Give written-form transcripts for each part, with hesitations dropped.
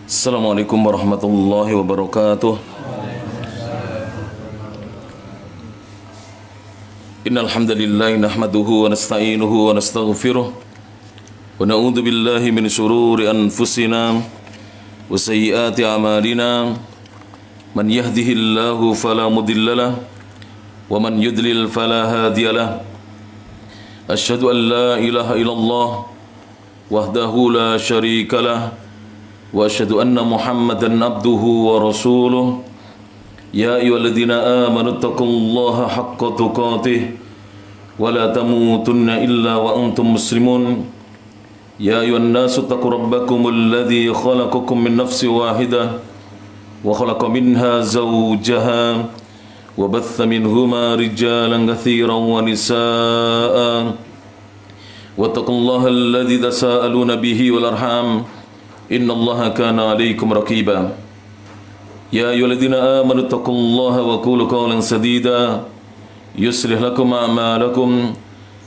Assalamualaikum warahmatullahi wabarakatuh. Innal hamdalillah nahmaduhu wa nasta'inuhu wa nastaghfiruh wa na'udzu billahi min shururi anfusina wa sayyiati a'malina. Man yahdihillahu fala mudhillalah wa man yudlil fala hadiyalah. Asyhadu an la ilaha illallah wahdahu la syarikalah wa asyhadu anna Muhammadan abduhu wa rasuluh. Ya ayyuhalladzina amanu taqullaha haqqa tuqatih wa la tamutunna illa wa antum muslimun. Ya ayyuhan nasu taqu rabbakumul ladzi khalaqakum min nafsin wahidah wa khalaqa minha zawjaha wa batha minhuma rijalan katsiran wa nisaa'a. Wattaqullaha alladzi tasaaluna bihi wal arham innallaha kana 'alaikum raqiba. Ya ayyuhalladzina amanu taqullaha wa qulu qawlan sadida yuslih lakum a'malakum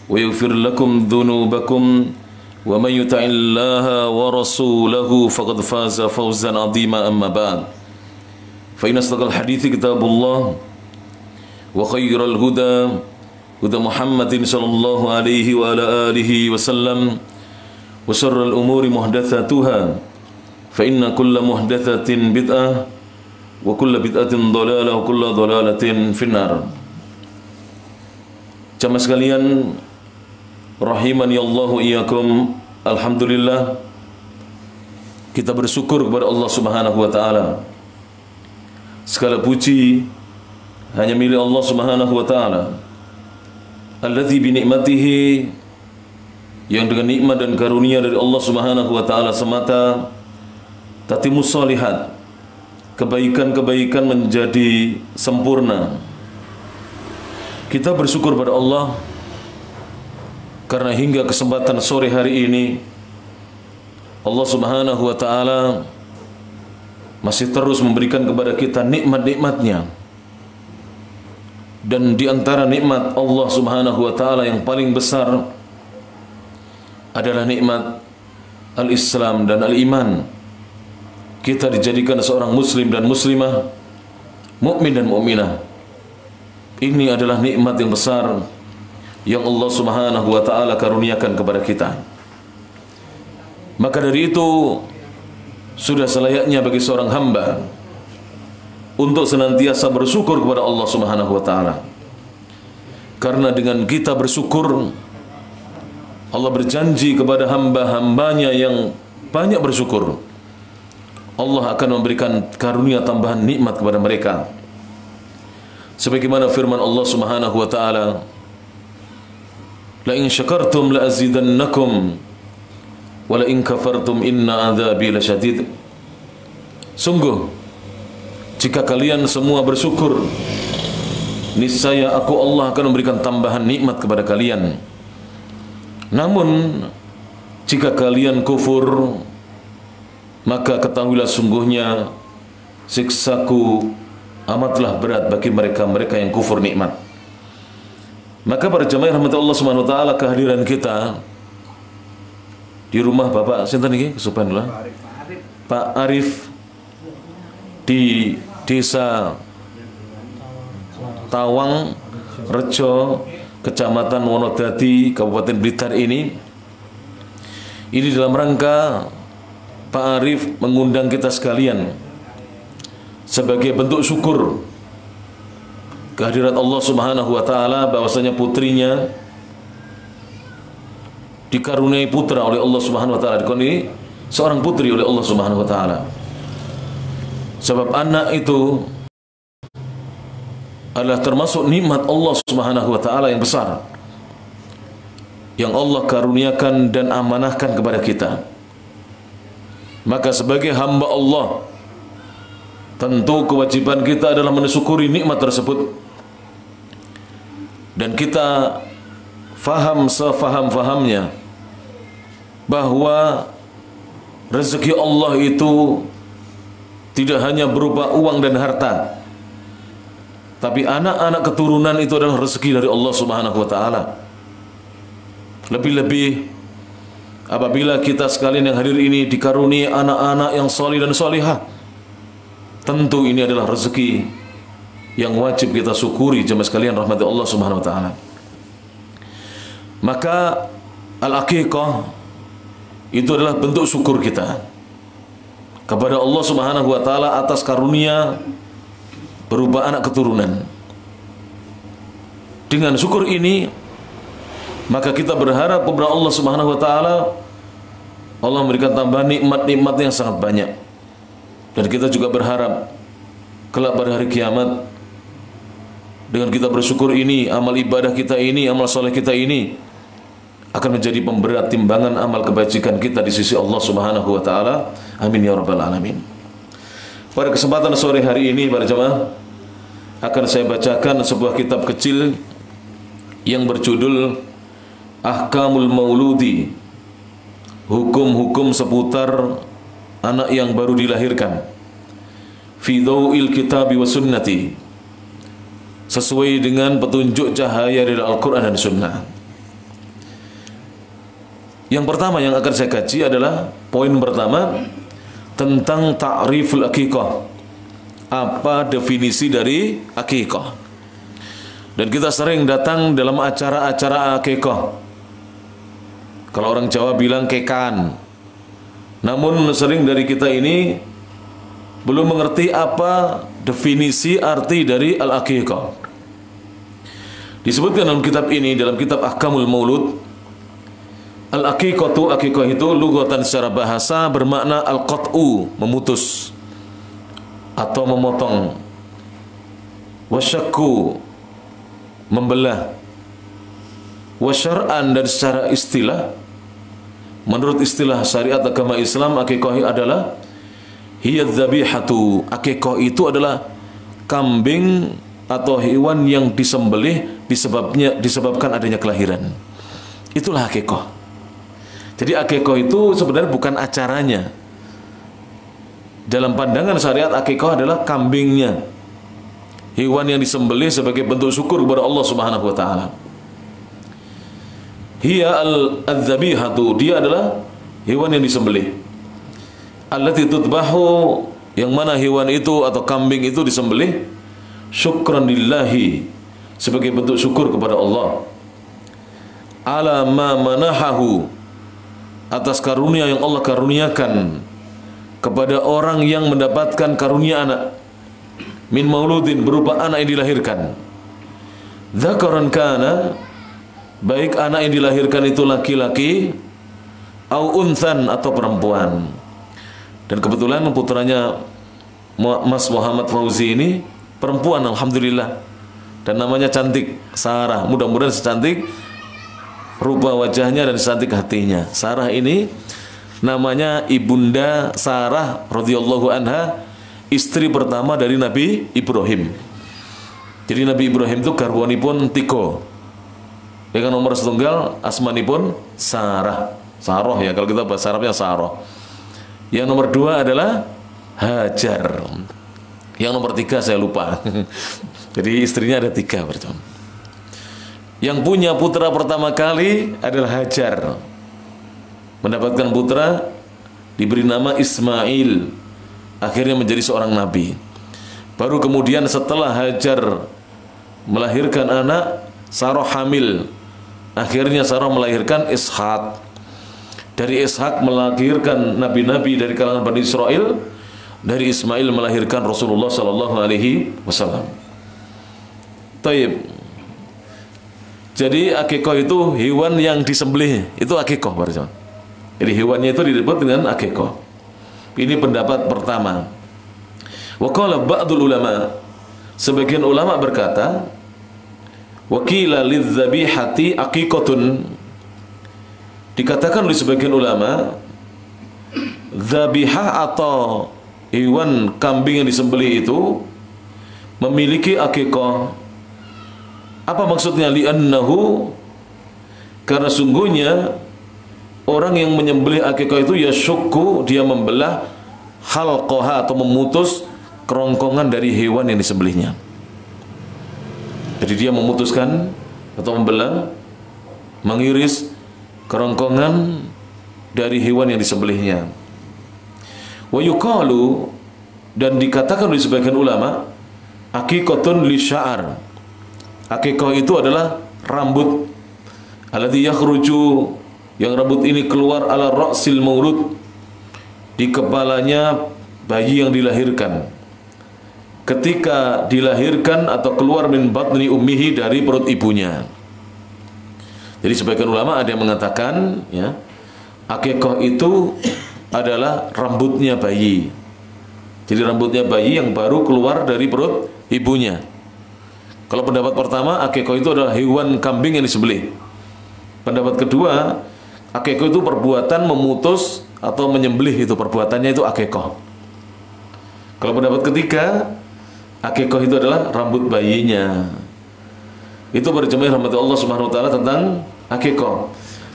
wa yaghfir lakum dhunubakum wa man yuti'illaha wa rasulahu faqad faza fawzan 'azima. Amma ba'd, fa inna asdaqal hadithi kitabullah wa khairal huda huda Muhammadin sallallahu alaihi wa ala alihi wasallam wa syarrul umuri muhdatsatuha fa inna kulla muhdatsatin bid'ah wa kulla bid'atin dhalalah wa kulla dhalalatin finnar. Jamaah sekalian rahimani Allahu iyyakum. Alhamdulillah, kita bersyukur kepada Allah Subhanahu wa taala. Segala puji hanya milik Allah Subhanahu wa taala, alladzi bi ni'matihi, yang dengan nikmat dan karunia dari Allah Subhanahu wa taala semata tatimus shalihat, kebaikan-kebaikan menjadi sempurna. Kita bersyukur pada Allah karena hingga kesempatan sore hari ini Allah Subhanahu wa taala masih terus memberikan kepada kita nikmat-nikmatnya. Dan di antara nikmat Allah Subhanahu wa taala yang paling besar adalah nikmat al-Islam dan al-iman. Kita dijadikan seorang muslim dan muslimah, mukmin dan mukminah. Ini adalah nikmat yang besar yang Allah Subhanahu wa taala karuniakan kepada kita. Maka dari itu sudah selayaknya bagi seorang hamba untuk senantiasa bersyukur kepada Allah Subhanahu wa taala. Karena dengan kita bersyukur, Allah berjanji kepada hamba-hambanya yang banyak bersyukur, Allah akan memberikan karunia tambahan nikmat kepada mereka. Sebagaimana firman Allah Subhanahu wa taala, la in syakartum la azidannakum wa la in kafartum inna adzabi lasyadid. Sungguh, jika kalian semua bersyukur, niscaya aku Allah akan memberikan tambahan nikmat kepada kalian. Namun jika kalian kufur, maka ketahuilah sungguhnya siksaku amatlah berat bagi mereka yang kufur nikmat. Maka para jamaah rahmat Allah Subhanahu wa taala, kehadiran kita di rumah Bapak sinten niki? Subhanallah. Pak Arif di Desa Tawang Rejo, Kecamatan Wonodadi, Kabupaten Blitar ini dalam rangka Pak Arif mengundang kita sekalian sebagai bentuk syukur kehadirat Allah Subhanahu wa taala, bahwasanya putrinya dikaruniai putra oleh Allah Subhanahu wa taala, dikaruniai seorang putri oleh Allah Subhanahu wa taala. Sebab anak itu adalah termasuk nikmat Allah Subhanahu wa taala yang besar yang Allah karuniakan dan amanahkan kepada kita. Maka sebagai hamba Allah, tentu kewajiban kita adalah mensyukuri nikmat tersebut. Dan kita faham sefaham-fahamnya bahwa rezeki Allah itu tidak hanya berupa uang dan harta, tapi anak-anak keturunan itu adalah rezeki dari Allah Subhanahu wa taala. Lebih-lebih apabila kita sekalian yang hadir ini dikaruniai anak-anak yang salih dan salihah, tentu ini adalah rezeki yang wajib kita syukuri jemaah sekalian rahmati Allah Subhanahu wa taala. Maka al-aqiqah itu adalah bentuk syukur kita kepada Allah Subhanahu wa taala atas karunia berupa anak keturunan. Dengan syukur ini maka kita berharap kepada Allah Subhanahu wa taala Allah memberikan tambahan nikmat-nikmat yang sangat banyak. Dan kita juga berharap kelak pada hari kiamat dengan kita bersyukur ini, amal ibadah kita ini, amal soleh kita ini akan menjadi pemberat timbangan amal kebajikan kita di sisi Allah Subhanahu wa taala. Amin ya rabbal alamin. Pada kesempatan sore hari ini para jemaah akan saya bacakan sebuah kitab kecil yang berjudul Ahkamul Mauludi, hukum-hukum seputar anak yang baru dilahirkan, fi dhawil kitabi wa sunnati, sesuai dengan petunjuk cahaya dari Al-Quran dan Sunnah. Yang pertama yang akan saya kaji adalah poin pertama tentang ta'riful aqiqah. Apa definisi dari aqiqah? Dan kita sering datang dalam acara-acara aqiqah. Kalau orang Jawa bilang kekan. Namun sering dari kita ini belum mengerti apa definisi arti dari al-aqiqah. Disebutkan dalam kitab ini, dalam kitab Ahkamul Maulud, al-aqiqatu, aqiqah itu lughatan secara bahasa bermakna al-qat'u, memutus atau memotong, wasyakku, membelah, wasyar'an, dan secara istilah, menurut istilah syariat agama Islam, aqiqah adalah hiya dzabihatu. Aqiqah itu adalah kambing atau hewan yang disembelih disebabkan adanya kelahiran. Itulah aqiqah. Jadi aqiqah itu sebenarnya bukan acaranya. Dalam pandangan syariat, aqiqah adalah kambingnya, hewan yang disembelih sebagai bentuk syukur kepada Allah Subhanahu wa taala. Hiya al-dzabihatu, dia adalah hewan yang disembelih. Allati tutbahu, yang mana hewan itu atau kambing itu disembelih syukran lillahi, sebagai bentuk syukur kepada Allah, ala ma manahahu, atas karunia yang Allah karuniakan kepada orang yang mendapatkan karunia anak, min mauludin, berupa anak yang dilahirkan, dzakaran kana, baik anak yang dilahirkan itu laki-laki, au unthan, atau perempuan. Dan kebetulan putranya Mas Muhammad Fauzi ini perempuan, alhamdulillah, dan namanya cantik, Sarah. Mudah-mudahan secantik rupa wajahnya dan secantik hatinya. Sarah ini namanya Ibunda Sarah radhiyallahu anha, istri pertama dari Nabi Ibrahim. Jadi Nabi Ibrahim itu garwanipun tiko, dengan nomor setunggal asmanipun Sarah, Saroh ya, kalau kita bahasa Arabnya Saroh. Yang nomor dua adalah Hajar. Yang nomor tiga saya lupa. Jadi istrinya ada tiga berarti. Yang punya putra pertama kali adalah Hajar, mendapatkan putra, diberi nama Ismail, akhirnya menjadi seorang nabi. Baru kemudian setelah Hajar melahirkan anak, Sarah hamil, akhirnya Sarah melahirkan Ishak. Dari Ishak melahirkan nabi-nabi dari kalangan Bani Israel. Dari Ismail melahirkan Rasulullah sallallahu alaihi wasallam. Taib. Jadi aqiqah itu hewan yang disembelih, itu aqiqah berarti. Jadi hewannya itu disebut dengan aqiqah. Ini pendapat pertama. Wa qala ba'dul ulama, sebagian ulama berkata, wa qila lidzabihati aqiqatun, dikatakan oleh sebagian ulama, dzabihah atau hewan kambing yang disembelih itu memiliki aqiqah. Apa maksudnya? Li'annahu, karena sungguhnya orang yang menyembelih aqiqah itu yasyukku, dia membelah halqaha atau memutus kerongkongan dari hewan yang disembelihnya. Jadi dia memutuskan atau membelah, mengiris kerongkongan dari hewan yang disembelihnya. Wa yuqalu, dan dikatakan oleh sebagian ulama, aqiqatun li sya'ar. Aqiqah itu adalah rambut, alladzi yakhruju, yang rambut ini keluar ala ra'sil maulud, di kepalanya bayi yang dilahirkan. Ketika dilahirkan atau keluar min batni ummihi, dari perut ibunya. Jadi sebagian ulama ada yang mengatakan, ya, aqiqah itu adalah rambutnya bayi. Jadi rambutnya bayi yang baru keluar dari perut ibunya. Kalau pendapat pertama, aqiqah itu adalah hewan kambing yang disembelih. Pendapat kedua, aqiqah itu perbuatan memutus atau menyembelih, itu perbuatannya itu aqiqah. Kalau pendapat ketiga, aqiqah itu adalah rambut bayinya. Itu berjemaah rahmat Allah Subhanahu wa taala tentang aqiqah.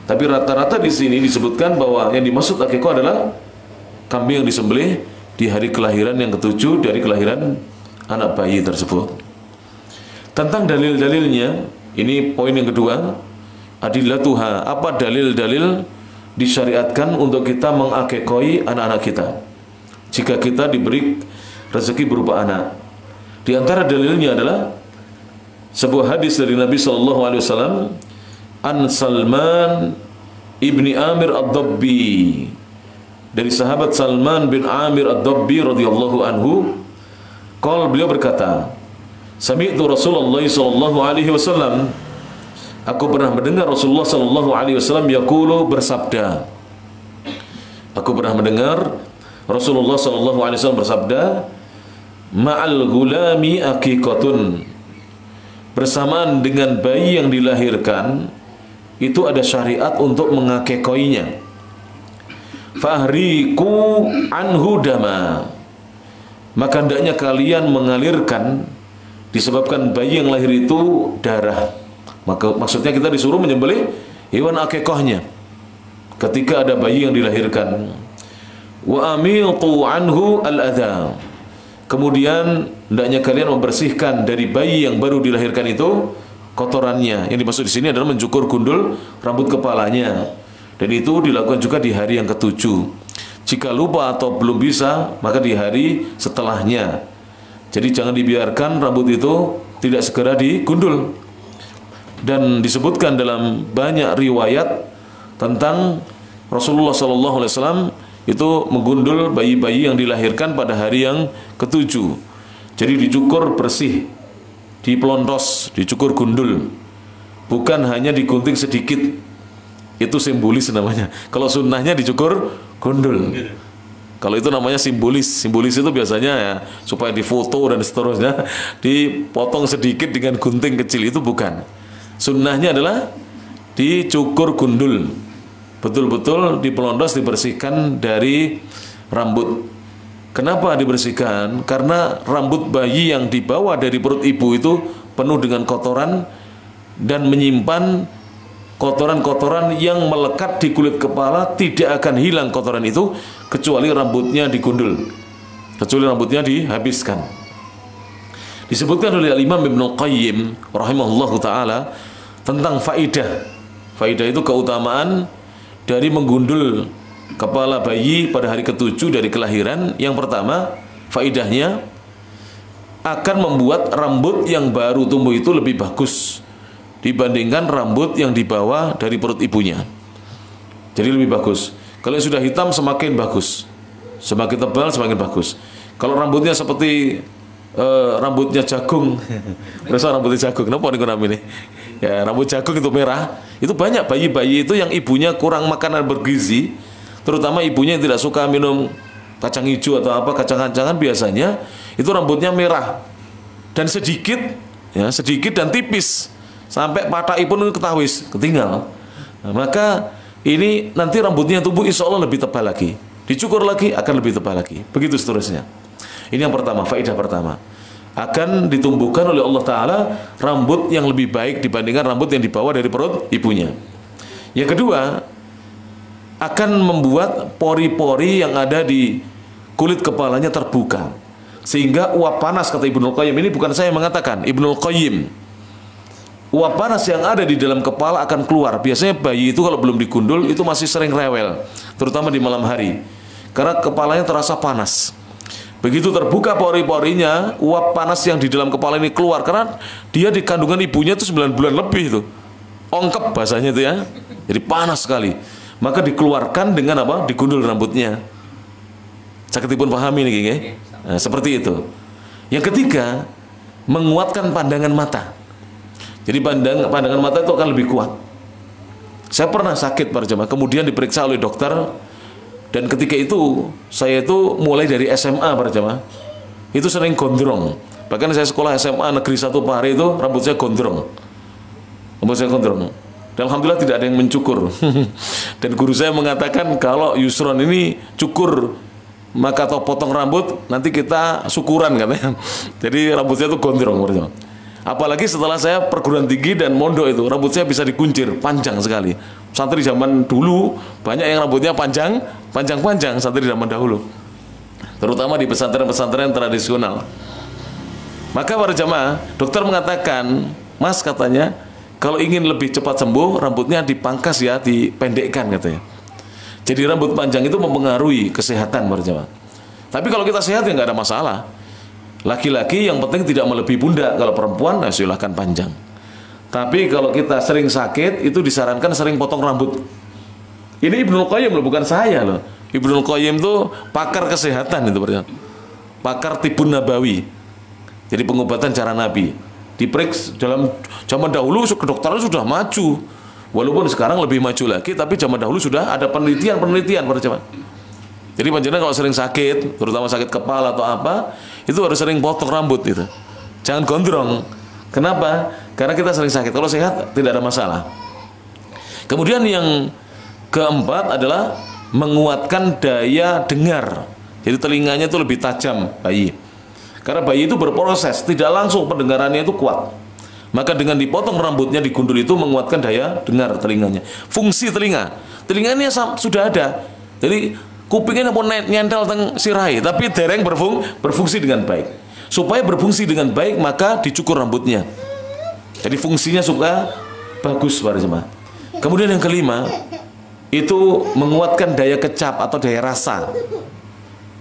Tapi rata-rata di sini disebutkan bahwa yang dimaksud aqiqah adalah kambing yang disembelih di hari kelahiran yang ketujuh dari kelahiran anak bayi tersebut. Tentang dalil-dalilnya, ini poin yang kedua, adillatuha, apa dalil-dalil disyariatkan untuk kita mengakekoi anak-anak kita jika kita diberi rezeki berupa anak. Di antara dalilnya adalah sebuah hadis dari Nabi SAW, an Salman ibni Amir ad-Dabbi, dari sahabat Salman bin Amir ad-Dabbi radhiyallahu anhu, beliau berkata, sami'tu Rasulullah sallallahu alaihi wasallam, aku pernah mendengar Rasulullah sallallahu alaihi wasallam yaqulu, bersabda. Aku pernah mendengar Rasulullah sallallahu alaihi wasallam bersabda, ma'al gulami aqiqatun, bersamaan dengan bayi yang dilahirkan itu ada syariat untuk mengakekoinya. Fahriku anhu dama, maka hendaknya kalian mengalirkan, disebabkan bayi yang lahir itu darah. Maka maksudnya kita disuruh menyembelih hewan akikahnya ketika ada bayi yang dilahirkan. Wa amitu anhu al-adha, kemudian hendaknya kalian membersihkan dari bayi yang baru dilahirkan itu kotorannya. Yang dimaksud di sini adalah mencukur gundul rambut kepalanya, dan itu dilakukan juga di hari yang ketujuh. Jika lupa atau belum bisa, maka di hari setelahnya. Jadi jangan dibiarkan rambut itu tidak segera digundul. Dan disebutkan dalam banyak riwayat tentang Rasulullah SAW itu menggundul bayi-bayi yang dilahirkan pada hari yang ketujuh. Jadi dicukur bersih, dipelontos, dicukur gundul, bukan hanya digunting sedikit. Itu simbolis namanya. Kalau sunnahnya dicukur gundul. Kalau itu namanya simbolis. Simbolis itu biasanya ya supaya difoto dan seterusnya, dipotong sedikit dengan gunting kecil, itu bukan. Sunnahnya adalah dicukur gundul, betul-betul dipelontos, dibersihkan dari rambut. Kenapa dibersihkan? Karena rambut bayi yang dibawa dari perut ibu itu penuh dengan kotoran dan menyimpan kotoran-kotoran yang melekat di kulit kepala. Tidak akan hilang kotoran itu kecuali rambutnya digundul, kecuali rambutnya dihabiskan. Disebutkan oleh Imam Ibnu Qayyim rahimahullahu taala tentang faidah. Faidah itu keutamaan dari menggundul kepala bayi pada hari ketujuh dari kelahiran. Yang pertama, faidahnya akan membuat rambut yang baru tumbuh itu lebih bagus dibandingkan rambut yang dibawa dari perut ibunya. Jadi lebih bagus. Kalau sudah hitam semakin bagus, semakin tebal semakin bagus. Kalau rambutnya seperti rambutnya jagung, berasa rambutnya jagung, kenapa ini? Ya, rambut jagung itu merah. Itu banyak bayi-bayi itu yang ibunya kurang makanan bergizi, terutama ibunya yang tidak suka minum kacang hijau atau apa, kacang-kacangan biasanya, itu rambutnya merah dan sedikit, ya sedikit dan tipis, sampai patai pun ketawis, ketinggal. Nah, maka ini nanti rambutnya tumbuh insya Allah lebih tebal lagi, dicukur lagi akan lebih tebal lagi, begitu seterusnya. Ini yang pertama, faedah pertama. Akan ditumbuhkan oleh Allah Ta'ala rambut yang lebih baik dibandingkan rambut yang dibawa dari perut ibunya. Yang kedua, akan membuat pori-pori yang ada di kulit kepalanya terbuka, sehingga uap panas, kata Ibnul Qayyim, ini bukan saya yang mengatakan, Ibnul Qayyim, uap panas yang ada di dalam kepala akan keluar. Biasanya bayi itu kalau belum digundul itu masih sering rewel, terutama di malam hari. Karena kepalanya terasa panas. Begitu terbuka pori-porinya, uap panas yang di dalam kepala ini keluar karena dia di kandungan ibunya itu 9 bulan lebih itu. Ongkep bahasanya itu ya. Jadi panas sekali. Maka dikeluarkan dengan apa? Digundul rambutnya. Sakitipun pahami nih, ya? Nah, seperti itu. Yang ketiga, menguatkan pandangan mata. Jadi pandangan mata itu akan lebih kuat. Saya pernah sakit para jemaah, kemudian diperiksa oleh dokter, dan ketika itu saya itu mulai dari SMA para jemaah, itu sering gondrong. Bahkan saya sekolah SMA negeri 1 Pare itu rambut saya gondrong. Rambut saya gondrong. Dan alhamdulillah tidak ada yang mencukur. Dan guru saya mengatakan kalau Yusron ini cukur maka atau potong rambut nanti kita syukuran katanya. Jadi rambutnya itu gondrong. Apalagi setelah saya perguruan tinggi dan mondok itu rambut saya bisa dikuncir panjang sekali. Santri zaman dulu banyak yang rambutnya panjang santri zaman dahulu. Terutama di pesantren-pesantren tradisional. Maka para jamaah, dokter mengatakan, "Mas," katanya, "kalau ingin lebih cepat sembuh, rambutnya dipangkas ya, dipendekkan," katanya. Jadi rambut panjang itu mempengaruhi kesehatan para jamaah. Tapi kalau kita sehat ya nggak ada masalah. Laki-laki yang penting tidak melebihi pundak. Kalau perempuan, nah silahkan panjang. Tapi kalau kita sering sakit, itu disarankan sering potong rambut. Ini Ibnul Qayyim loh, bukan saya loh. Ibnul Qayyim itu pakar kesehatan itu, pakar tibun nabawi. Jadi pengobatan cara Nabi. Diperiksa dalam zaman dahulu kedokteran sudah maju. Walaupun sekarang lebih maju lagi, tapi zaman dahulu sudah ada penelitian pada zaman. Jadi panjenengan kalau sering sakit, terutama sakit kepala atau apa, itu harus sering potong rambut itu. Jangan gondrong. Kenapa? Karena kita sering sakit. Kalau sehat tidak ada masalah. Kemudian yang keempat adalah menguatkan daya dengar. Jadi telinganya itu lebih tajam bayi. Karena bayi itu berproses, tidak langsung pendengarannya itu kuat. Maka dengan dipotong rambutnya, digundul itu menguatkan daya dengar telinganya. Fungsi telinganya sudah ada. Jadi kupingnya pun nyentel teng sirai, tapi dereng berfungsi dengan baik. Supaya berfungsi dengan baik, maka dicukur rambutnya. Jadi fungsinya supaya bagus para jemaah. Kemudian yang kelima, itu menguatkan daya kecap atau daya rasa.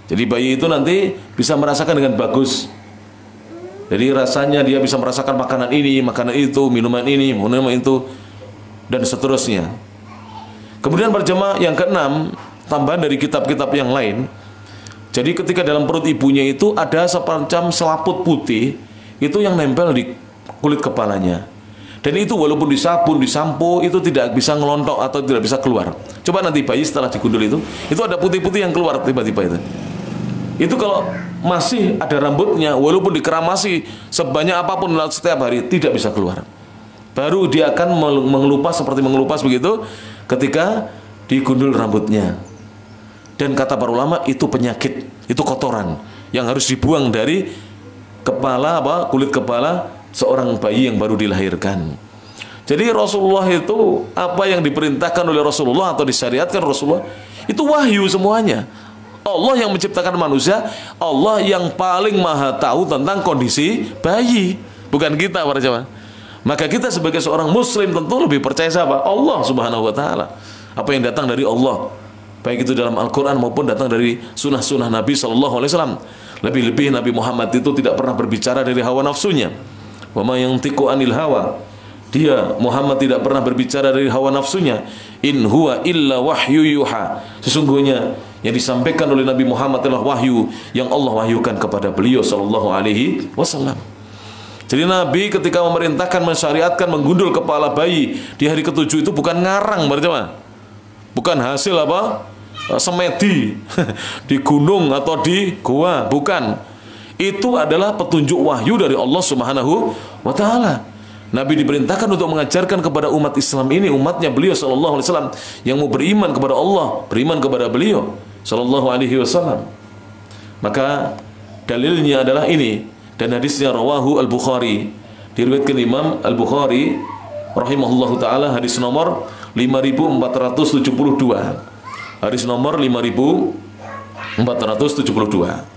Jadi bayi itu nanti bisa merasakan dengan bagus. Jadi rasanya dia bisa merasakan makanan ini, makanan itu, minuman ini, minuman itu, dan seterusnya. Kemudian para jemaah yang keenam, tambahan dari kitab-kitab yang lain. Jadi ketika dalam perut ibunya itu ada semacam selaput putih, itu yang nempel di kulit kepalanya. Dan itu walaupun disabun, disampo, itu tidak bisa ngelontok atau tidak bisa keluar. Coba nanti bayi setelah digundul itu ada putih-putih yang keluar tiba-tiba itu. Itu kalau masih ada rambutnya, walaupun dikeramasi sebanyak apapun setiap hari, tidak bisa keluar. Baru dia akan mengelupas seperti mengelupas begitu ketika digundul rambutnya. Dan kata para ulama, itu penyakit, itu kotoran yang harus dibuang dari kepala kulit kepala seorang bayi yang baru dilahirkan. Jadi Rasulullah itu apa yang diperintahkan oleh Rasulullah atau disyariatkan Rasulullah itu wahyu semuanya. Allah yang menciptakan manusia, Allah yang paling maha tahu tentang kondisi bayi, bukan kita para jemaah. Maka kita sebagai seorang muslim tentu lebih percaya siapa? Allah Subhanahu wa taala. Apa yang datang dari Allah, baik itu dalam Al-Qur'an maupun datang dari sunnah-sunnah Nabi sallallahu alaihi wasallam. Lebih-lebih Nabi Muhammad itu tidak pernah berbicara dari hawa nafsunya. Wa ma yantiqu anil hawa. Dia Muhammad tidak pernah berbicara dari hawa nafsunya. In huwa illa wahyu yuha. Sesungguhnya yang disampaikan oleh Nabi Muhammad adalah wahyu yang Allah wahyukan kepada beliau sallallahu alaihi wasallam. Jadi Nabi ketika memerintahkan, mensyariatkan menggundul kepala bayi di hari ke-7 itu bukan ngarang, berjemaah. Bukan hasil semedi di gunung atau di gua, bukan. Itu adalah petunjuk wahyu dari Allah Subhanahu wa taala. Nabi diperintahkan untuk mengajarkan kepada umat Islam ini, umatnya beliau sallallahu alaihi wasallam yang mau beriman kepada Allah, beriman kepada beliau sallallahu alaihi wasallam. Maka dalilnya adalah ini, dan hadisnya rawahu Al-Bukhari, diriwayatkan Imam Al-Bukhari rahimahullahu taala, hadis nomor 5472. Hadis nomor 5472.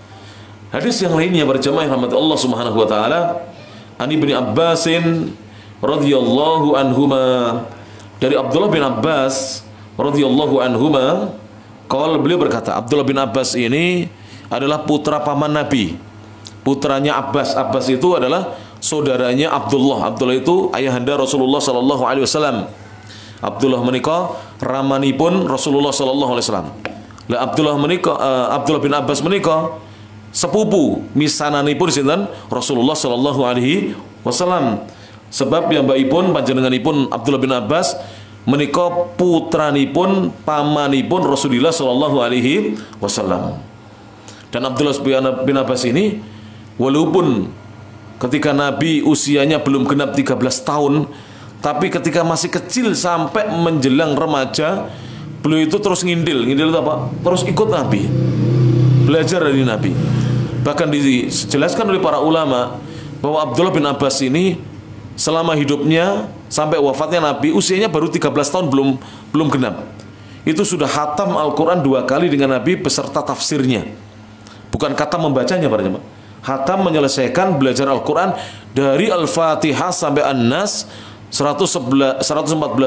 Hadis yang lainnya berjamaah rahmat Allah Subhanahu wa taala, An Ibnu Abbasin radhiyallahu anhuma, dari Abdullah bin Abbas radhiyallahu anhuma, Beliau berkata, Abdullah bin Abbas ini adalah putra paman Nabi. Putranya Abbas. Abbas itu adalah saudaranya Abdullah. Abdullah itu ayahanda Rasulullah sallallahu alaihi wasallam. Abdullah menika ramanipun Rasulullah sallallahu alaihi wasallam. Lah Abdullah bin Abbas menika sepupu misananipun sinten Rasulullah sallallahu alaihi wasallam. Sebab piyambakipun panjenenganipun Abdullah bin Abbas menika putranipun pamanipun Rasulullah sallallahu alaihi wasallam. Dan Abdullah bin Abbas ini walaupun ketika Nabi usianya belum genap 13 tahun, tapi ketika masih kecil sampai menjelang remaja, beliau itu terus ngindil itu apa? Terus ikut Nabi, belajar dari Nabi. Bahkan dijelaskan oleh para ulama bahwa Abdullah bin Abbas ini selama hidupnya sampai wafatnya Nabi usianya baru 13 tahun, belum genap. Itu sudah khatam Al-Quran 2 kali dengan Nabi beserta tafsirnya. Bukan kata membacanya para jemaah. Khatam menyelesaikan belajar Al-Quran dari Al-Fatihah sampai An-Nas 114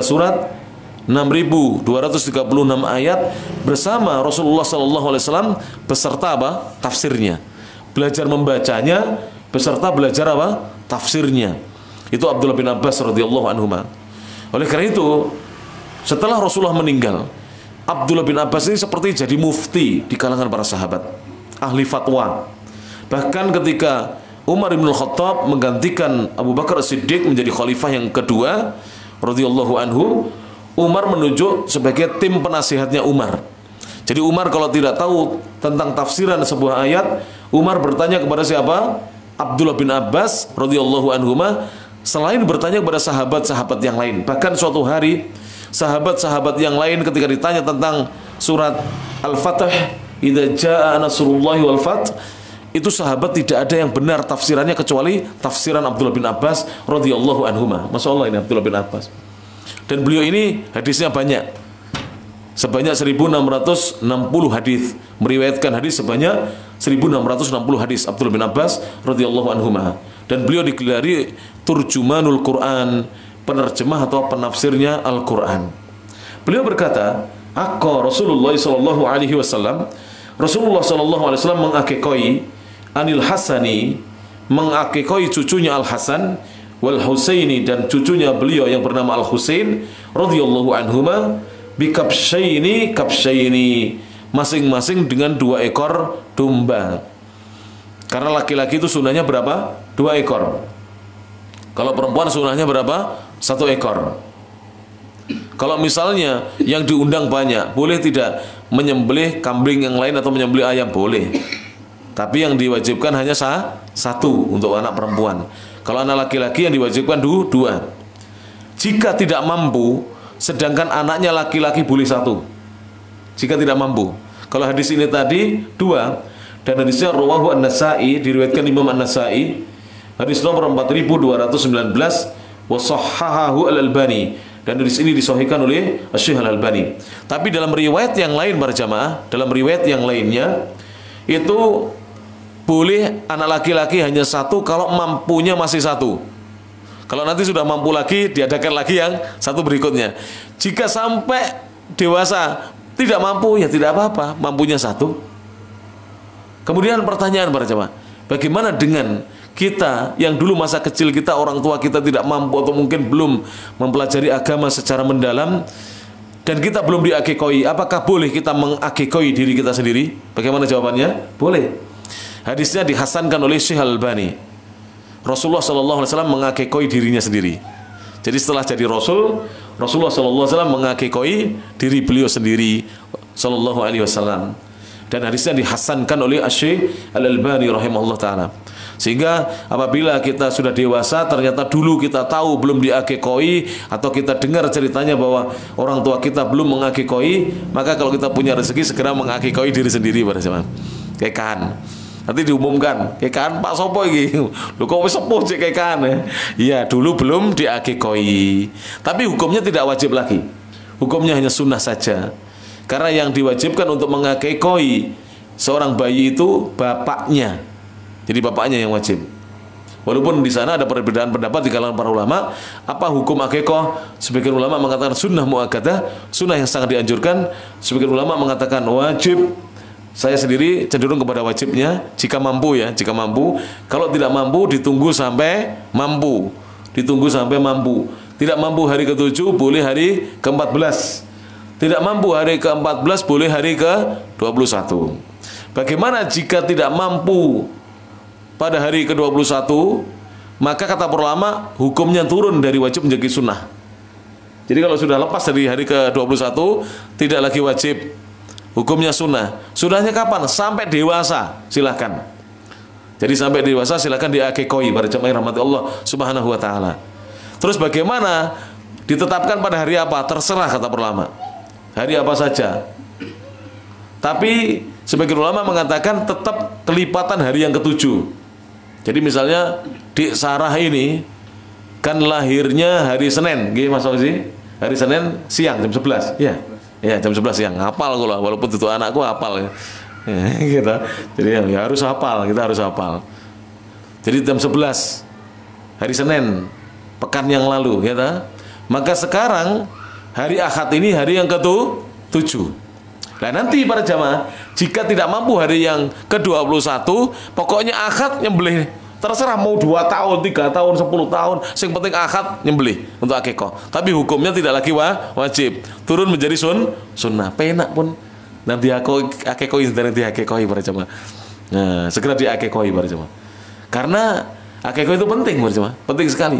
surat, 6.236 ayat bersama Rasulullah SAW beserta apa? Tafsirnya. Belajar membacanya beserta belajar apa? Tafsirnya. Itu Abdullah bin Abbas radhiyallahu anhuma. Oleh karena itu, setelah Rasulullah meninggal, Abdullah bin Abbas ini seperti jadi mufti di kalangan para sahabat, ahli fatwa. Bahkan ketika Umar bin Khattab menggantikan Abu Bakar As-Siddiq menjadi khalifah yang kedua radhiyallahu anhu, Umar menunjuk sebagai tim penasihatnya Umar. Jadi Umar kalau tidak tahu tentang tafsiran sebuah ayat, Umar bertanya kepada siapa? Abdullah bin Abbas radhiyallahu anhuma, selain bertanya kepada sahabat-sahabat yang lain. Bahkan suatu hari sahabat-sahabat yang lain ketika ditanya tentang surat Al-Fatih, idza jaa nasrullahi wal fath, itu sahabat tidak ada yang benar tafsirannya kecuali tafsiran Abdullah bin Abbas radhiyallahu anhuma. Masya Allah, ini Abdullah bin Abbas. Dan beliau ini hadisnya banyak, sebanyak 1660 hadis, meriwayatkan hadis sebanyak 1660 hadis Abdullah bin Abbas radhiyallahu anhuma. Dan beliau digelari turjumanul Quran, penerjemah atau penafsirnya Al-Quran. Beliau berkata, Rasulullah sallallahu alaihi wasallam, Rasulullah sallallahu alaihi wasallam mengakikoi Anil Hasani, mengakikoi cucunya Al-Hasan, wal Husaini, dan cucunya beliau yang bernama Al-Husain radhiyallahu anhuma, bikabsyaini kabsyaini, masing-masing dengan 2 ekor domba. Karena laki-laki itu sunahnya berapa? 2 ekor. Kalau perempuan sunahnya berapa? 1 ekor. Kalau misalnya yang diundang banyak, boleh tidak menyembelih kambing yang lain atau menyembelih ayam? Boleh. Tapi yang diwajibkan hanya 1 untuk anak perempuan. Kalau anak laki-laki yang diwajibkan 2. Jika tidak mampu, sedangkan anaknya laki-laki boleh 1. Jika tidak mampu. Kalau hadis ini tadi 2, dan hadisnya rawahu An-Nasa'i, diriwayatkan Imam An-Nasa'i, hadis nomor 4219, wa sahhahahu Al-Albani, dan hadis ini disahihkan oleh Syekh Al-Albani. Tapi dalam riwayat yang lain para jamaah, dalam riwayat yang lainnya itu boleh anak laki-laki hanya 1 kalau mampunya masih 1. Kalau nanti sudah mampu lagi, diadakan lagi yang 1 berikutnya. Jika sampai dewasa tidak mampu, ya tidak apa-apa, mampunya 1. Kemudian pertanyaan para jemaah, bagaimana dengan kita yang dulu masa kecil kita, orang tua kita tidak mampu atau mungkin belum mempelajari agama secara mendalam, dan kita belum diakikoi, apakah boleh kita mengakikoi diri kita sendiri? Bagaimana jawabannya? Boleh. Hadisnya dihasankan oleh Syekh Al-Albani. Rasulullah SAW mengakikoi dirinya sendiri. Jadi setelah jadi Rasul, Rasulullah SAW mengakikoi diri beliau sendiri Sallallahu Alaihi Wasallam. Dan hadisnya dihasankan oleh Syekh Al-Albani rahimahullah ta'ala. Sehingga apabila kita sudah dewasa, ternyata dulu kita tahu belum diakikoi, atau kita dengar ceritanya bahwa orang tua kita belum mengakikoi, maka kalau kita punya rezeki segera mengakikoi diri sendiri pada zaman. Kekan. Nanti diumumkan, kekan Pak Sopo iki. Lho kok wis sepuh cek kekan ya. Iya, dulu belum diakikoi. Tapi hukumnya tidak wajib lagi. Hukumnya hanya sunnah saja. Karena yang diwajibkan untuk mengakikoi seorang bayi itu bapaknya. Jadi bapaknya yang wajib. Walaupun di sana ada perbedaan pendapat di kalangan para ulama, apa hukum akikah? Sebagian ulama mengatakan sunnah muakkadah, sunnah yang sangat dianjurkan. Sebagian ulama mengatakan wajib. Saya sendiri cenderung kepada wajibnya jika mampu ya, jika mampu. Kalau tidak mampu ditunggu sampai mampu. Ditunggu sampai mampu. Tidak mampu hari ke-7 boleh hari ke-14. Tidak mampu hari ke-14 boleh hari ke-21. Bagaimana jika tidak mampu pada hari ke-21, maka kata para ulama hukumnya turun dari wajib menjadi sunnah. Jadi kalau sudah lepas dari hari ke-21 tidak lagi wajib, hukumnya sunnah. Sunnahnya kapan? Sampai dewasa, silahkan. Jadi sampai dewasa silahkan diakikoi pada jamaah rahmati Allah Subhanahu wa taala. Terus bagaimana ditetapkan pada hari apa? Terserah kata para ulama. Hari apa saja. Tapi sebagian ulama mengatakan tetap kelipatan hari yang ke-7. Jadi misalnya Dik Sarah ini kan lahirnya hari Senin, nggih Mas Fauzi? Hari Senin siang jam 11. Iya. Ya, jam 11 siang. Hafal kula walaupun itu anakku hafal ya. Gitu. Jadi ya harus hafal, kita harus hafal. Jadi jam 11 hari Senin pekan yang lalu, ya ta? Maka sekarang hari Ahad ini hari yang ke-7. Nah nanti para jamaah, jika tidak mampu hari yang ke-21, pokoknya akad nyembelih. Terserah mau 2 tahun, 3 tahun, 10 tahun, yang penting akad nyembelih untuk akikah. Tapi hukumnya tidak lagi wajib, turun menjadi sunnah. Penak pun nanti akikah dan nanti akikah para jamaah. Nah, segera diakikah para jamaah. Karena akikah itu penting para jamaah, penting sekali.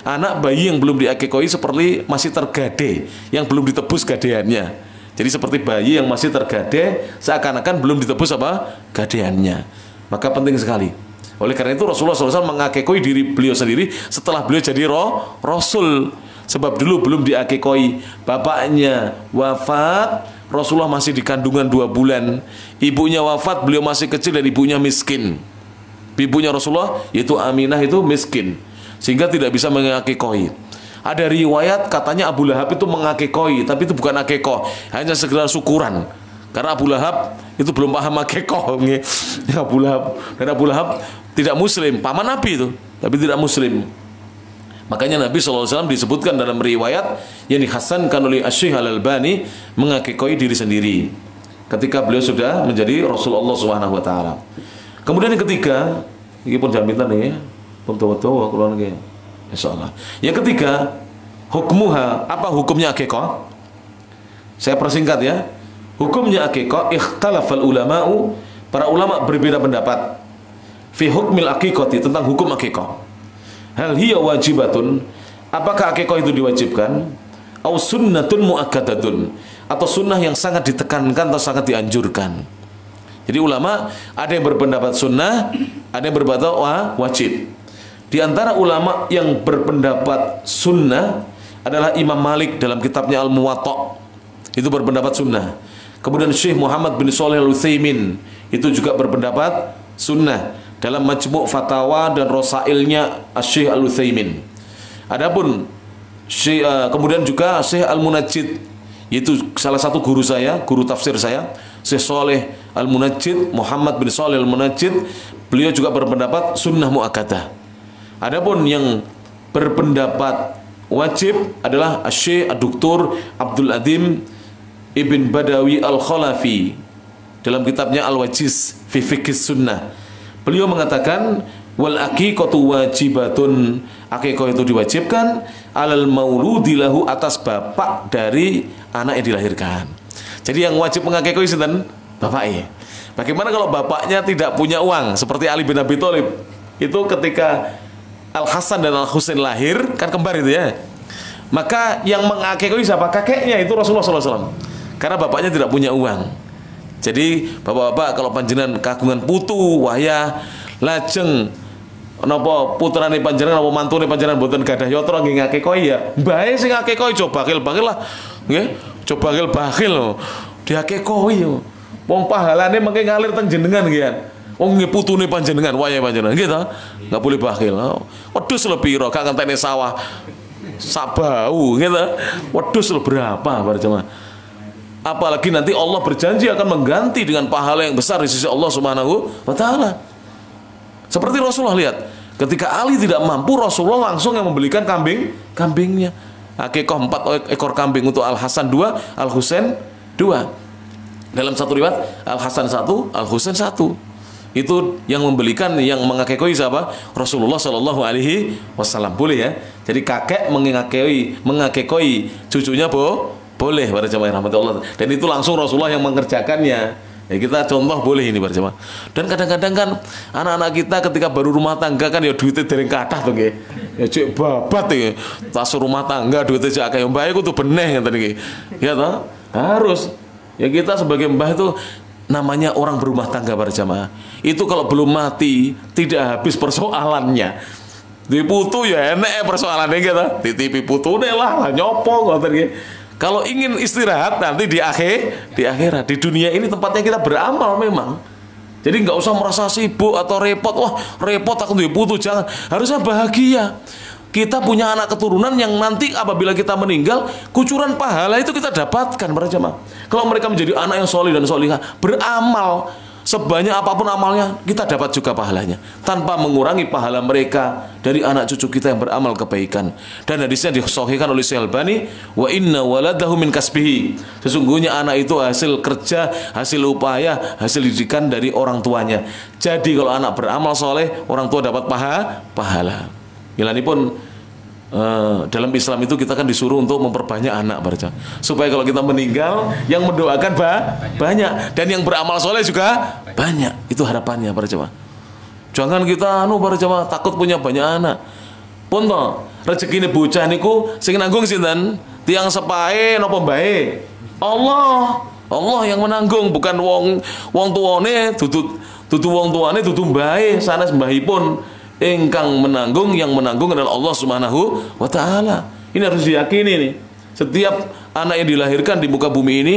Anak bayi yang belum diakikah seperti masih tergade, yang belum ditebus gadeannya. Jadi seperti bayi yang masih tergade, seakan-akan belum ditebus apa? Gadeannya. Maka penting sekali. Oleh karena itu Rasulullah SAW mengakikoi diri beliau sendiri setelah beliau jadi Rasul. Sebab dulu belum diakikoi. Bapaknya wafat, Rasulullah masih di kandungan 2 bulan. Ibunya wafat, beliau masih kecil dan ibunya miskin. Ibunya Rasulullah, yaitu Aminah itu miskin. Sehingga tidak bisa mengakikoi. Ada riwayat katanya Abu Lahab itu mengakikoi, tapi itu bukan akikah, hanya sekedar syukuran. Karena Abu Lahab itu belum paham akikah. Abu Lahab tidak muslim, paman Nabi itu, tapi tidak muslim. Makanya Nabi SAW disebutkan dalam riwayat yang dihasankan oleh Asy-Syaikh Al-Albani mengakikoi diri sendiri ketika beliau sudah menjadi Rasulullah Subhanahu wa taala. Kemudian yang ketiga, ini pun jaminan nih, betul-betul kalau nggih. Insyaallah. Yang ketiga, hukmuha, apa hukumnya akikah? Saya persingkat ya. Hukumnya akikah, ikhtalafal ulama'u, para ulama berbeda pendapat fi hukmil akikati, tentang hukum akikah. Hal hiya wajibatun, apakah akikah itu diwajibkan? Au sunnatun muakkadatun, atau sunnah yang sangat ditekankan atau sangat dianjurkan. Jadi ulama ada yang berpendapat sunnah, ada yang berpendapat wajib. Di antara ulama yang berpendapat sunnah adalah Imam Malik dalam kitabnya Al-Muwatta. Itu berpendapat sunnah. Kemudian Syekh Muhammad bin Shalih Al-Utsaimin itu juga berpendapat sunnah dalam Majmu' Fatawa dan Rasailnya Syekh Al-Utsaimin. Adapun kemudian juga Syekh Al-Munajjid, yaitu salah satu guru saya, guru tafsir saya, Syekh Shalih Al-Munajjid, Muhammad bin Shalih Al-Munajjid, beliau juga berpendapat sunnah muakkadah. Adapun yang berpendapat wajib adalah Syekh Dr. Abdul Adim Ibn Badawi Al-Khalafi dalam kitabnya Al-Wajiz fi Fiqhis Sunnah. Beliau mengatakan wal aqiqatu wajibatun, akikah itu diwajibkan alal mauludi lahu, atas bapak dari anak yang dilahirkan. Jadi yang wajib mengakikah sinten? Bapaknya. Bagaimana kalau bapaknya tidak punya uang seperti Ali bin Abi Thalib? Itu ketika Al-Hasan dan Al-Husain lahir, kan kembar itu ya. Maka yang mengakikoi siapa? Kakeknya, itu Rasulullah SAW. Karena bapaknya tidak punya uang. Jadi bapak-bapak kalau panjenengan kagungan putu, waya, lajeng napa putrane panjenengan napa mantune panjenengan mboten gadah yatra nggih ngakikoi ya. Mbahe sing ngakikoi coba bakil-bakil lah. Nggih, coba bakil diakikoi yo. Wong pahalane mengke ngalir teng jenengan nggih. Wong nggih putune panjenengan, wayahe panjenengan nggih ta? Enggak boleh bakhil. Wedhus lho pira gak ngenteni sawah sak bau nggih ta? Wedhus lho berapa para jemaah? Apalagi nanti Allah berjanji akan mengganti dengan pahala yang besar di sisi Allah Subhanahu wa taala. Seperti Rasulullah lihat, Ketika Ali tidak mampu, Rasulullah langsung yang membelikan kambingnya. Akikah 4 ekor kambing untuk Al Hasan 2, Al Husain 2. Dalam satu riwayat Al Hasan 1, Al Husain 1. Itu yang membelikan, yang mengakekoi siapa? Rasulullah Shallallahu Alaihi Wasallam. Boleh ya. Jadi kakek mengakekoi cucunya boleh para jamaah rahmatullah. Dan itu langsung Rasulullah yang mengerjakannya. Ya, kita contoh boleh ini para jamaah. Dan kadang-kadang kan anak-anak kita ketika baru rumah tangga kan ya duitnya dereng kathah tuh nggih. Ya cek babat ya. Tas rumah tangga duitnya cek akeh mbah iku tuh beneh ngeten iki. Ya toh? Harus. Ya kita sebagai mbah itu namanya orang berumah tangga para jamaah. Itu kalau belum mati tidak habis persoalannya. Di putu ya enek persoalannya gitu. Titipi putune lah nyopo ngoten nggih. Kalau ingin istirahat nanti di akhirat, di dunia ini tempatnya kita beramal memang. Jadi nggak usah merasa sibuk atau repot. Wah repot aku putu, jangan. Harusnya bahagia. Kita punya anak keturunan yang nanti apabila kita meninggal, kucuran pahala itu kita dapatkan para jamaah. Kalau mereka menjadi anak yang soleh dan solihah, beramal sebanyak apapun amalnya, kita dapat juga pahalanya tanpa mengurangi pahala mereka dari anak cucu kita yang beramal kebaikan. Dan hadisnya disahihkan oleh Syekh Albani, wa inna waladahu min kasbihi. Sesungguhnya anak itu hasil kerja, hasil upaya, hasil didikan dari orang tuanya. Jadi kalau anak beramal soleh, orang tua dapat pahala. Ini pun dalam Islam itu kita kan disuruh untuk memperbanyak anak baca, supaya kalau kita meninggal yang mendoakan banyak dan yang beramal soleh juga banyak. Itu harapannya para jemaah. Jangan kita para jemaah takut punya banyak anak. Pun toh rezekine bocah niku sing nanggung sinten? Tiang sepahe napa mbahe? Allah yang menanggung, bukan wong tuane dudu wong tuane dudu mbahe, sanes mbahipun engkang menanggung. Yang menanggung adalah Allah Subhanahu wa Ta'ala. Ini harus diyakini nih. Setiap anak yang dilahirkan di muka bumi ini,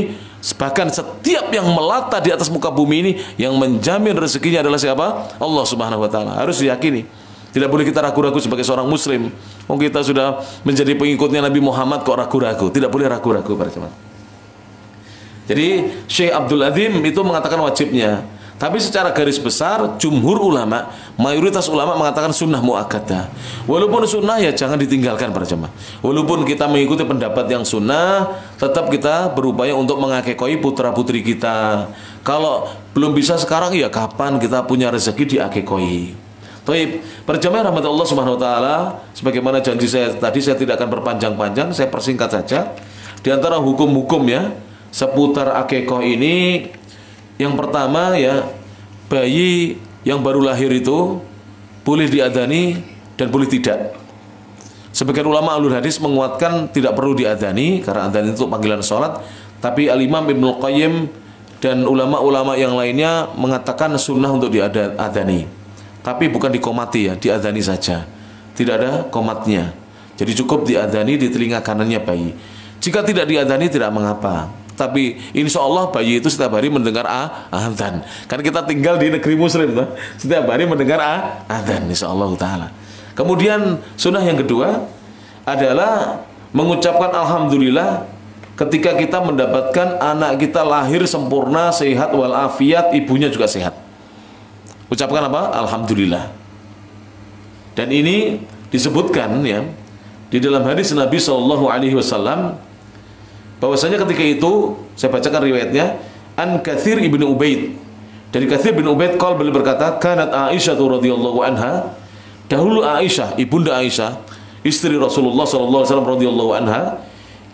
bahkan setiap yang melata di atas muka bumi ini, yang menjamin rezekinya adalah siapa? Allah Subhanahu wa Ta'ala. Harus diyakini. Tidak boleh kita ragu-ragu sebagai seorang muslim. Kita sudah menjadi pengikutnya Nabi Muhammad kok ragu-ragu. Tidak boleh ragu-ragu para jemaah. Jadi Syekh Abdul Adzim itu mengatakan wajibnya. Tapi secara garis besar jumhur ulama, mayoritas ulama mengatakan sunnah muakkadah. Walaupun sunnah ya jangan ditinggalkan para jemaah. Walaupun kita mengikuti pendapat yang sunnah, tetap kita berupaya untuk mengakekoi putra putri kita. Kalau belum bisa sekarang ya kapan kita punya rezeki diakekoi. Baik, para jemaah rahmat Allah Subhanahu wa Ta'ala, sebagaimana janji saya tadi, saya tidak akan berpanjang-panjang, saya persingkat saja. Di antara hukum-hukum ya seputar akekah ini, yang pertama ya, bayi yang baru lahir itu boleh diadani dan boleh tidak. Sebagian ulama ahlul hadis menguatkan tidak perlu diadani karena adzan itu panggilan sholat. Tapi Al-Imam Ibnul Qayyim dan ulama-ulama yang lainnya mengatakan sunnah untuk diadani. Tapi bukan dikomati ya, diadani saja. Tidak ada komatnya. Jadi cukup diadani di telinga kanannya bayi. Jika tidak diadani tidak mengapa. Tapi insya Allah bayi itu setiap hari mendengar adzan. Karena kita tinggal di negeri muslim tuh. Setiap hari mendengar adzan insya Allah ta'ala. Kemudian sunnah yang kedua adalah mengucapkan alhamdulillah ketika kita mendapatkan anak kita lahir sempurna, sehat walafiat, ibunya juga sehat. Ucapkan apa? Alhamdulillah. Dan ini disebutkan ya di dalam hadis Nabi SAW, bahwasanya ketika itu saya bacakan riwayatnya, an Katsir ibnu Ubaid, dari Katsir bin Ubaid qol, beliau berkata, kanat Aisyah radhiyallahu anha, dahulu Aisyah, ibunda Aisyah, istri Rasulullah sallallahu alaihi wasallam radhiyallahu anha,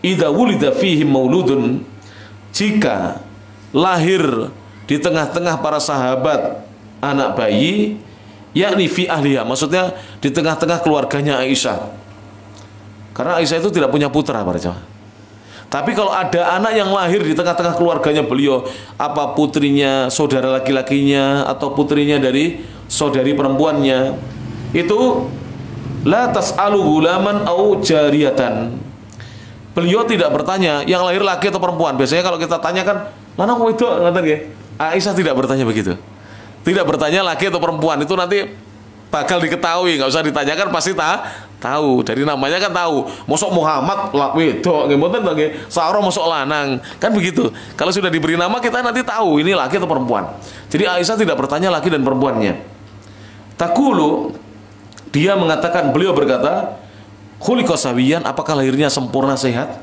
idza wulida fihi mauludun, jika lahir di tengah-tengah para sahabat anak bayi, yakni fi ahliha, maksudnya di tengah-tengah keluarganya Aisyah. Karena Aisyah itu tidak punya putra para jemaah. Tapi kalau ada anak yang lahir di tengah-tengah keluarganya beliau, apa putrinya saudara laki-lakinya atau putrinya dari saudari perempuannya, itu la tas'alu gulaman au jariyatan. Beliau tidak bertanya yang lahir laki atau perempuan. Biasanya kalau kita tanyakan, lanang wedok, ngoten nggih. Aisyah tidak bertanya begitu. Tidak bertanya laki atau perempuan, itu nanti bakal diketahui, nggak usah ditanyakan, pasti tahu. Dari namanya kan tahu. Mosok Muhammad wedok, nggih nggih. Sarah mosok lanang. Kan begitu. Kalau sudah diberi nama kita nanti tahu ini laki atau perempuan. Jadi Aisyah tidak bertanya laki dan perempuannya. Takulu, Dia mengatakan, beliau berkata, khuliqa sawiyan, apakah lahirnya sempurna sehat?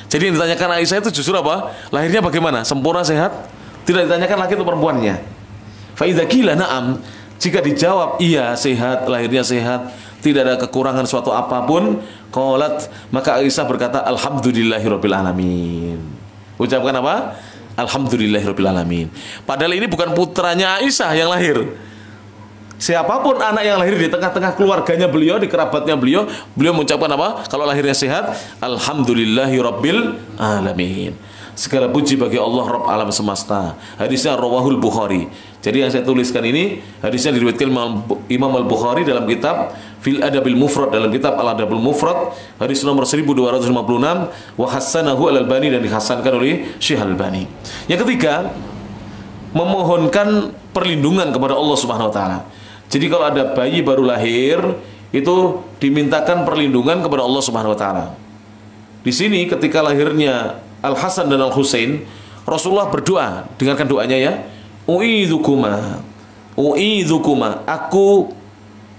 Jadi yang ditanyakan Aisyah itu justru apa? Lahirnya bagaimana? Sempurna sehat? Tidak ditanyakan laki atau perempuannya. Fa idza qila na'am, jika dijawab iya sehat, lahirnya sehat, tidak ada kekurangan suatu apapun, qalat, maka Aisyah berkata alhamdulillahirabbil alamin. Ucapkan apa? Alhamdulillahirabbil alamin. Padahal ini bukan putranya Aisyah yang lahir. Siapapun anak yang lahir di tengah-tengah keluarganya beliau, di kerabatnya beliau, beliau mengucapkan apa? Kalau lahirnya sehat, alhamdulillahirabbil alamin. Segala puji bagi Allah Rabb alam semesta. Hadisnya rawahul Bukhari. Jadi yang saya tuliskan ini hadisnya diriwayatkan Imam Al-Bukhari dalam kitab Fil Adabil Mufrad, dalam kitab Al-Adabul Mufrad, hadis nomor 1256, wa hassanahu Al-Albani, dan dihasankan oleh Syekh Al-Albani. Yang ketiga, memohonkan perlindungan kepada Allah Subhanahu wa taala. Jadi kalau ada bayi baru lahir, itu dimintakan perlindungan kepada Allah Subhanahu wa taala. Di sini ketika lahirnya Al-Hasan dan Al-Husain, Rasulullah berdoa, dengarkan doanya ya. U'idzukuma, aku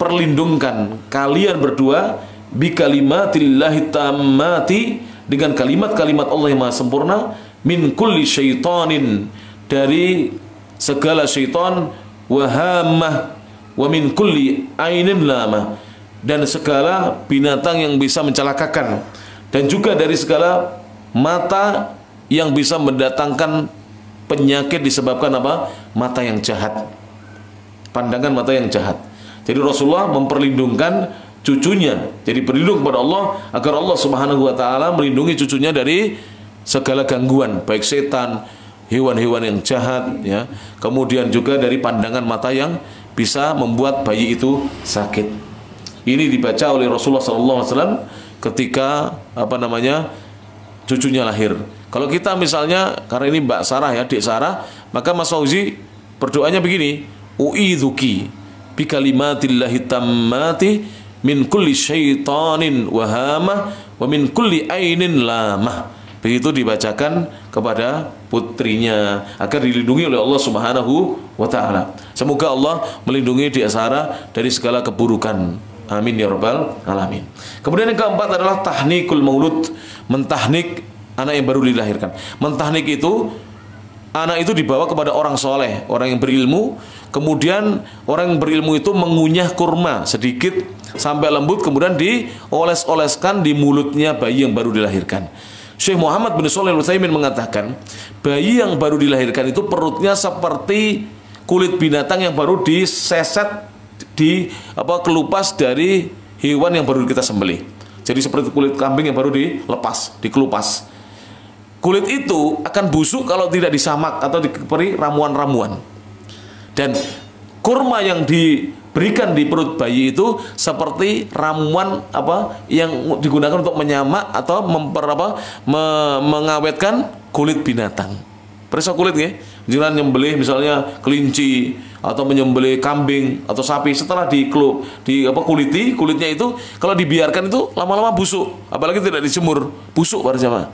perlindungkan kalian berdua bi kalimatillahi tammati, dengan kalimat-kalimat Allah yang maha sempurna, min kulli syaitanin, dari segala syaitan, wahamah, wa min kulli ainin lamah, dan segala binatang yang bisa mencelakakan, dan juga dari segala mata yang bisa mendatangkan penyakit disebabkan apa? Mata yang jahat, pandangan mata yang jahat. Jadi Rasulullah memperlindungkan cucunya, jadi berlindung kepada Allah agar Allah Subhanahu wa taala melindungi cucunya dari segala gangguan, baik setan, hewan-hewan yang jahat, ya. Kemudian juga dari pandangan mata yang bisa membuat bayi itu sakit. Ini dibaca oleh Rasulullah SAW ketika cucunya lahir. Kalau kita misalnya, karena ini Mbak Sarah ya, Dek Sarah, maka Mas Fauzi berdoanya begini, u'idzuki bi kalimatillahi tammati min kulli syaitanin wahamah wa min kulli ainin lamah. Begitu dibacakan kepada putrinya agar dilindungi oleh Allah Subhanahu wa taala. Semoga Allah melindungi Dek Sarah dari segala keburukan. Amin ya rabbal alamin. Kemudian yang keempat adalah tahnikul maulud, mentahnik anak yang baru dilahirkan. Mentahnik itu, anak itu dibawa kepada orang soleh, orang yang berilmu. Kemudian orang yang berilmu itu mengunyah kurma sedikit sampai lembut, kemudian dioles-oleskan di mulutnya bayi yang baru dilahirkan. Syekh Muhammad bin Shalih Al-Utsaimin mengatakan, bayi yang baru dilahirkan itu perutnya seperti kulit binatang yang baru diseset, kelupas dari hewan yang baru kita sembelih. Jadi seperti kulit kambing yang baru dilepas, dikelupas. Kulit itu akan busuk kalau tidak disamak atau diberi ramuan-ramuan. Dan kurma yang diberikan di perut bayi itu seperti ramuan yang digunakan untuk menyamak atau mengawetkan kulit binatang. Perisa kulit ya, jangan nyembelih misalnya kelinci atau menyembelih kambing atau sapi, setelah kuliti, kulitnya itu kalau dibiarkan itu lama-lama busuk, apalagi tidak dijemur, busuk para jamaah.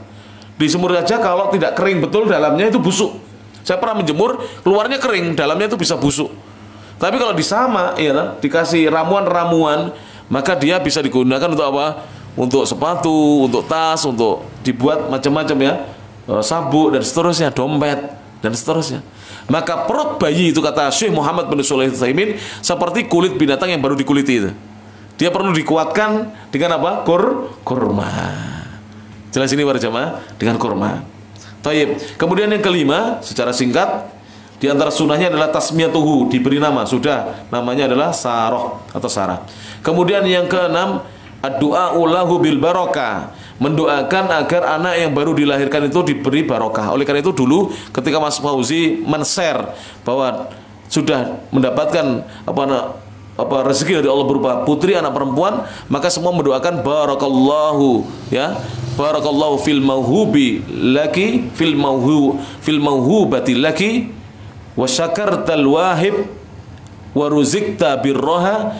Dijemur saja kalau tidak kering betul dalamnya itu busuk. Saya pernah menjemur, keluarnya kering, dalamnya itu bisa busuk. Tapi kalau disamak, ya, dikasih ramuan-ramuan, maka dia bisa digunakan untuk apa? Untuk sepatu, untuk tas, untuk dibuat macam-macam ya, sabuk dan seterusnya, dompet dan seterusnya. Maka perut bayi itu, kata Syekh Muhammad bin Shalih Al-Utsaimin, seperti kulit binatang yang baru dikuliti itu. Dia perlu dikuatkan dengan apa? Kurma. Jelas ini para jamaah, dengan kurma. Taib. Kemudian yang kelima, secara singkat, di antara sunnahnya adalah tasmiyatuhu, diberi nama, sudah namanya adalah Sarah atau Sarah. Kemudian yang keenam, ad-du'a lahu bil barokah, mendoakan agar anak yang baru dilahirkan itu diberi barokah. Oleh karena itu dulu ketika Mas Fauzi men-share bahwa sudah mendapatkan rezeki dari Allah berupa putri anak perempuan, maka semua mendoakan barakallahu, ya, barakallahu fil mauhubi laki fil mauhubati laki wa syakartal wahib wa ruzikta birroha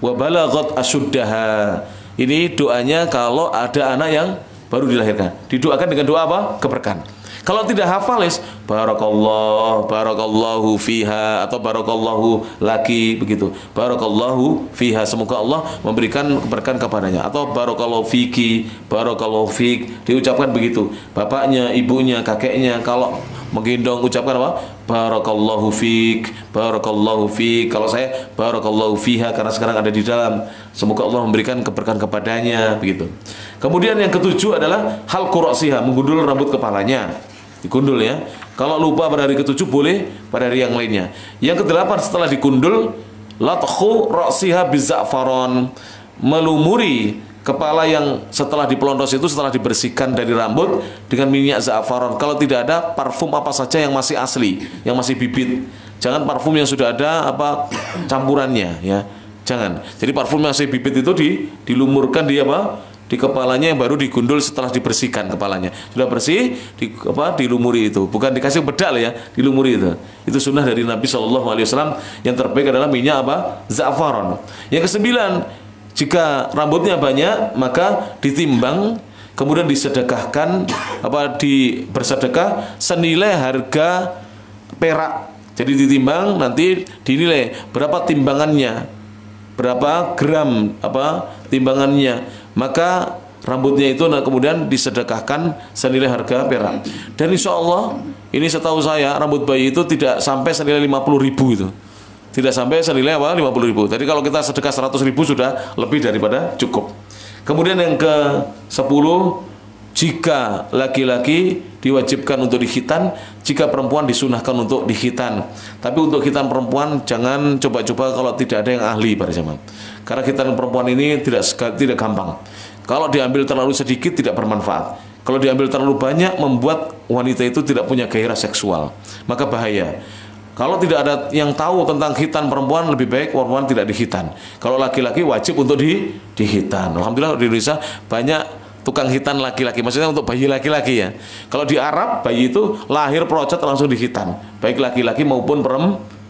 wa balagat asyuddaha. Ini doanya kalau ada anak yang baru dilahirkan. Didoakan dengan doa apa? Keberkahan. Kalau tidak hafal barakallahu fiha atau barakallahu laki, begitu. Barakallahu fiha, semoga Allah memberikan keberkahan kepadanya, atau barakallahu fiki, barakallahu fik, diucapkan begitu. Bapaknya, ibunya, kakeknya kalau menggendong ucapkan apa? Barakallahu fik, barakallahu fik. Kalau saya barakallahu fiha karena sekarang ada di dalam. Semoga Allah memberikan keberkahan kepadanya, begitu. Kemudian yang ketujuh adalah halqu ra'siha, menggundul rambut kepalanya. Digundul ya. Kalau lupa pada hari ketujuh boleh pada hari yang lainnya. Yang kedelapan setelah digundul, lathu ra'siha biza'faron, melumuri kepala yang setelah dipelontos itu, setelah dibersihkan dari rambut dengan minyak za'faron. Kalau tidak ada, parfum apa saja yang masih asli, yang masih bibit. Jangan parfum yang sudah ada apa campurannya ya. Jangan. Jadi parfum yang masih bibit itu dilumurkan di apa? Di kepalanya, yang baru digundul setelah dibersihkan kepalanya. Sudah bersih, dilumuri itu. Bukan dikasih bedak ya, dilumuri itu. Itu sunnah dari Nabi SAW. Yang terbaik adalah minyak apa? Za'faron. Yang kesembilan, jika rambutnya banyak, maka ditimbang, kemudian disedekahkan, bersedekah senilai harga perak. Jadi ditimbang, nanti dinilai berapa timbangannya, berapa gram timbangannya. Maka rambutnya itu kemudian disedekahkan senilai harga perak. Dan insya Allah, ini setahu saya, rambut bayi itu tidak sampai senilai 50.000 itu. Tidak sampai senilai 50.000. Jadi kalau kita sedekah 100.000 sudah lebih daripada cukup. Kemudian yang ke-10, jika laki-laki diwajibkan untuk dikhitan, jika perempuan disunahkan untuk dikhitan. Tapi untuk khitan perempuan jangan coba-coba kalau tidak ada yang ahli pada zaman. Karena khitan perempuan ini tidak gampang. Kalau diambil terlalu sedikit tidak bermanfaat. Kalau diambil terlalu banyak membuat wanita itu tidak punya gairah seksual. Maka bahaya. Kalau tidak ada yang tahu tentang khitan perempuan, lebih baik perempuan tidak dikhitan. Kalau laki-laki wajib untuk dikhitan. Alhamdulillah di Indonesia banyak tukang khitan laki-laki, maksudnya untuk bayi laki-laki ya. Kalau di Arab bayi itu lahir procot langsung dikhitan, baik laki-laki maupun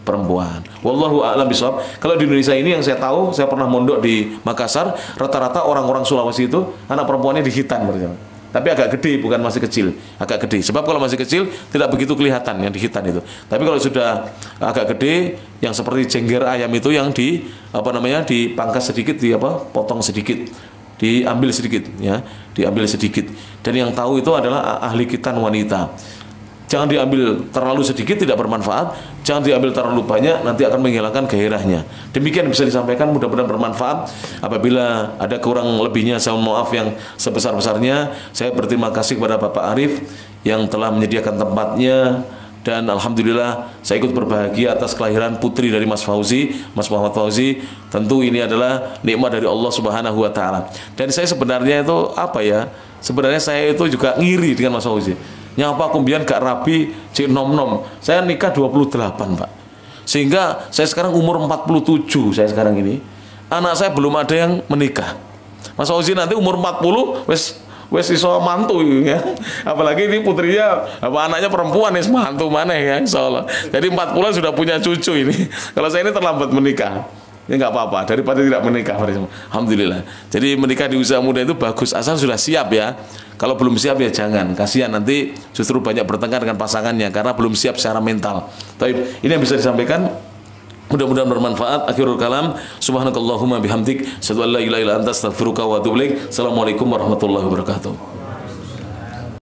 perempuan. Wallahu a'lam bishawab. Kalau di Indonesia ini yang saya tahu, saya pernah mondok di Makassar, rata-rata orang-orang Sulawesi itu anak perempuannya dikhitan berjamaah. Tapi agak gede, bukan masih kecil, agak gede. Sebab kalau masih kecil tidak begitu kelihatan yang dikhitan itu. Tapi kalau sudah agak gede, yang seperti jengger ayam itu yang dipangkas sedikit, potong sedikit, diambil sedikit ya, diambil sedikit. Dan yang tahu itu adalah ahli khitan wanita. Jangan diambil terlalu sedikit, tidak bermanfaat. Jangan diambil terlalu banyak, nanti akan menghilangkan gairahnya. Demikian bisa disampaikan, mudah-mudahan bermanfaat. Apabila ada kurang lebihnya, saya mohon maaf yang sebesar-besarnya. Saya berterima kasih kepada Bapak Arif yang telah menyediakan tempatnya. Dan Alhamdulillah saya ikut berbahagia atas kelahiran putri dari Mas Fauzi, Mas Muhammad Fauzi. Tentu ini adalah nikmat dari Allah Subhanahu wa Ta'ala. Dan saya sebenarnya itu sebenarnya saya itu juga ngiri dengan Mas Fauzi. Nyapa kumbian gak rabi, cik nom-nom. Saya nikah 28 Pak. Sehingga saya sekarang umur 47 saya sekarang ini. Anak saya belum ada yang menikah. Mas Fauzi nanti umur 40 wes iso mantu ya. Apalagi ini putrinya anaknya perempuan nih, mantu mana ya insyaallah. Jadi 40 sudah punya cucu ini. Kalau saya ini terlambat menikah. Ya nggak apa-apa, daripada tidak menikah. Alhamdulillah. Jadi menikah di usia muda itu bagus, asal sudah siap ya. Kalau belum siap ya jangan, kasihan nanti justru banyak bertengkar dengan pasangannya karena belum siap secara mental. Tapi ini yang bisa disampaikan. Mudah-mudahan bermanfaat. Akhirul kalam, subhanakallahumma bihamdik, asyhadu an la ilaha illa anta, astaghfiruka wa atubu ilaik. Assalamualaikum warahmatullahi wabarakatuh.